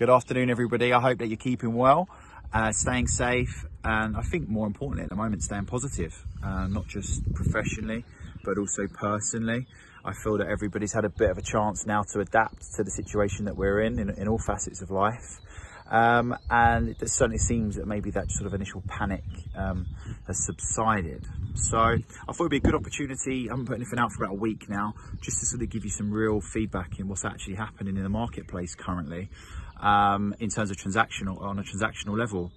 Good afternoon, everybody. I hope that you're keeping well, staying safe, and I think more importantly at the moment, staying positive, not just professionally, but also personally. I feel that everybody's had a bit of a chance now to adapt to the situation that we're in all facets of life. And it certainly seems that maybe that sort of initial panic has subsided. So I thought it'd be a good opportunity. I haven't put anything out for about a week now, just to sort of give you some real feedback in what's actually happening in the marketplace currently, in terms of on a transactional level.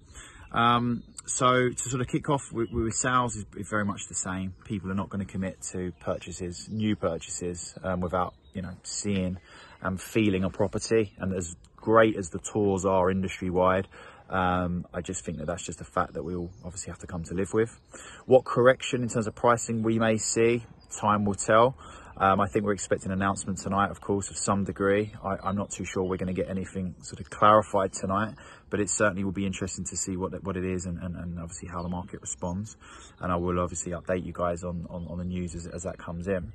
So to sort of kick off with sales is very much the same. People are not going to commit to purchases, new purchases, without, seeing and feeling a property. And as great as the tours are industry wide, I just think that that's just a fact that we all obviously have to come to live with. What correction in terms of pricing we may see, time will tell. I think we're expecting an announcement tonight, of course, of some degree. I'm not too sure we're going to get anything sort of clarified tonight, but it certainly will be interesting to see what it is and obviously how the market responds. And I will obviously update you guys on the news as that comes in.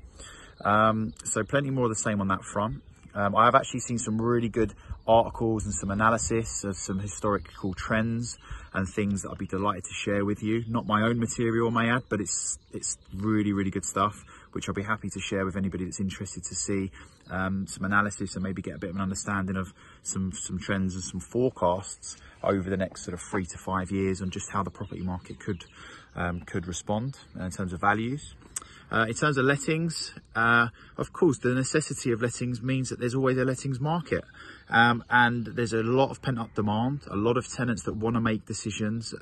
So plenty more of the same on that front. I have actually seen some really good articles and some analysis of some historical trends and things that I'd be delighted to share with you. Not my own material, I may add, but it's really, really good stuff, which I'll be happy to share with anybody that's interested to see some analysis and maybe get a bit of an understanding of some trends and some forecasts over the next sort of 3 to 5 years on just how the property market could respond in terms of values. In terms of lettings, of course, the necessity of lettings means that there's always a lettings market. And there's a lot of pent-up demand, a lot of tenants that want to make decisions.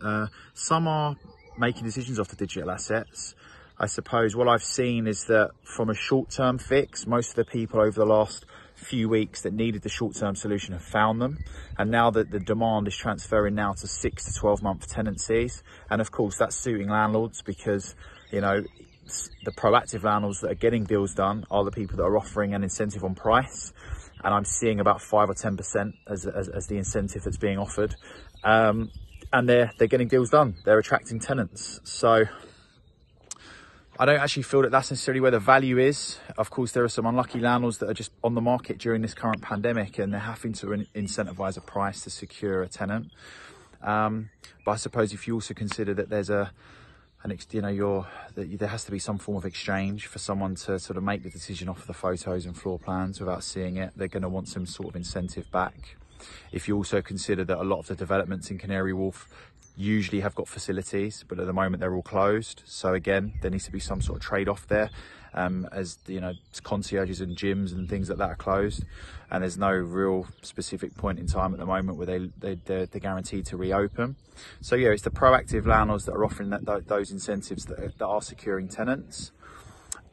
Some are making decisions off the digital assets. I suppose what I've seen is that from a short-term fix, most of the people over the last few weeks that needed the short-term solution have found them. And now that the demand is transferring now to 6 to 12-month tenancies. And of course, that's suiting landlords because, the proactive landlords that are getting deals done are the people that are offering an incentive on price. And I'm seeing about 5 or 10% as the incentive that's being offered. And they're getting deals done. They're attracting tenants. So I don't actually feel that that's necessarily where the value is. Of course, there are some unlucky landlords that are just on the market during this current pandemic and they're having to incentivize a price to secure a tenant. But I suppose if you also consider that there's there has to be some form of exchange for someone to sort of make the decision off the photos and floor plans without seeing it. They're going to want some sort of incentive back. If you also consider that a lot of the developments in Canary Wharf usually have got facilities, but at the moment they're all closed. So again, there needs to be some sort of trade-off there, as concierges and gyms and things like that are closed, and there's no real specific point in time at the moment where they're guaranteed to reopen. So yeah, it's the proactive landlords that are offering those incentives that are securing tenants.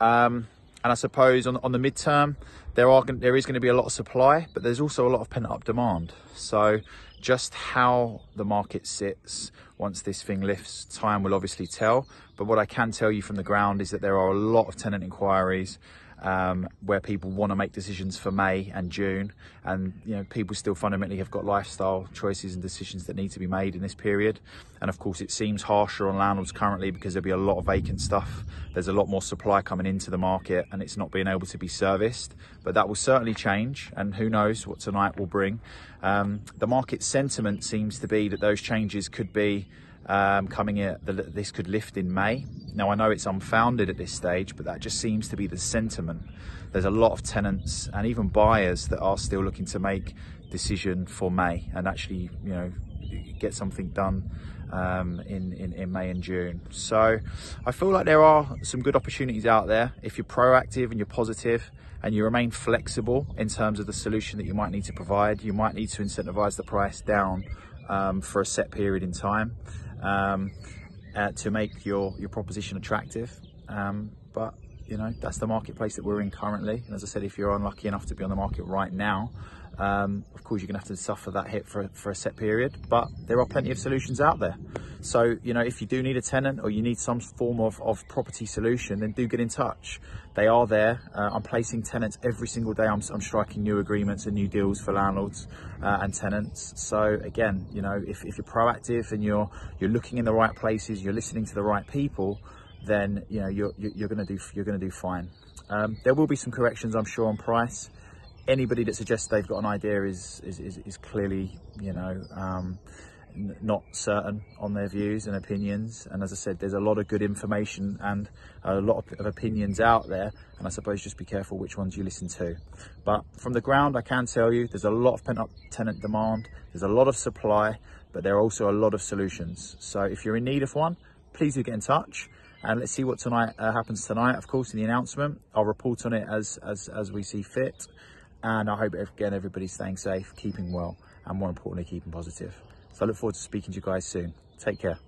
And I suppose on the midterm, there is going to be a lot of supply, but there's also a lot of pent-up demand. So just how the market sits once this thing lifts, time will obviously tell. But what I can tell you from the ground is that there are a lot of tenant inquiries where people want to make decisions for May and June. And, people still fundamentally have got lifestyle choices and decisions that need to be made in this period. And of course, it seems harsher on landlords currently because there'll be a lot of vacant stuff. There's a lot more supply coming into the market and it's not being able to be serviced. But that will certainly change. And who knows what tonight will bring. The market sentiment seems to be that those changes could be this could lift in May. Now I know it's unfounded at this stage, but that just seems to be the sentiment. There's a lot of tenants and even buyers that are still looking to make decision for May and actually, get something done in May and June. So I feel like there are some good opportunities out there if you're proactive and you're positive and you remain flexible in terms of the solution that you might need to provide. You might need to incentivize the price down for a set period in time to make your proposition attractive. But that's the marketplace that we're in currently. And as I said, if you're unlucky enough to be on the market right now, of course you're gonna have to suffer that hit for a set period, but there are plenty of solutions out there. So if you do need a tenant or you need some form of property solution, then do get in touch. They are there. I'm placing tenants every single day. I'm striking new agreements and new deals for landlords and tenants. So again, if you're proactive and you're looking in the right places, you're listening to the right people, then you're gonna do fine. There will be some corrections, I'm sure, on price. Anybody that suggests they've got an idea is clearly, not certain on their views and opinions. And as I said, there's a lot of good information and a lot of opinions out there, and I suppose just be careful which ones you listen to. But from the ground, I can tell you there's a lot of pent-up tenant demand, there's a lot of supply, but there are also a lot of solutions. So if you're in need of one, please do get in touch, and let's see what happens tonight. Of course, in the announcement, I'll report on it as we see fit. And I hope, again, everybody's staying safe, keeping well, and more importantly, keeping positive. So I look forward to speaking to you guys soon. Take care.